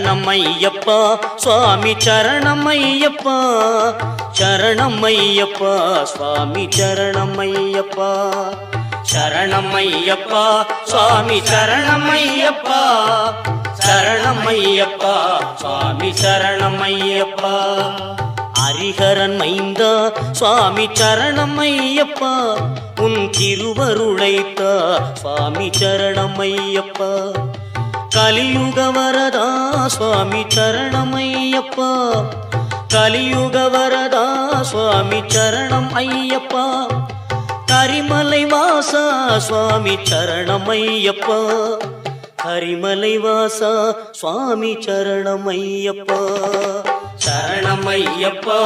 சரணமையப்பா சுவாமி சரணமையப்பா, சரணமையப்பா சுவாமி சரணமையப்பா, சரணமையப்பா சுவாமி சரணமையப்பா, சரணமையப்பா சுவாமி சரணமையப்பா. ஹரிஹரன் மைந்தா சுவாமி சரணமையப்பா, உன் திருவருளைத்த சுவாமி சரணமையப்பா. கலியுக வரதா சுவாமி சரணமையப்பா, கலியுக வரதா சுவாமி சரணம் ஐயப்பா. கரிமலை வாசா சுவாமி சரணமையப்பா, கரிமலை வாசா சுவாமி சரணமையப்பா, சரணமையப்பா.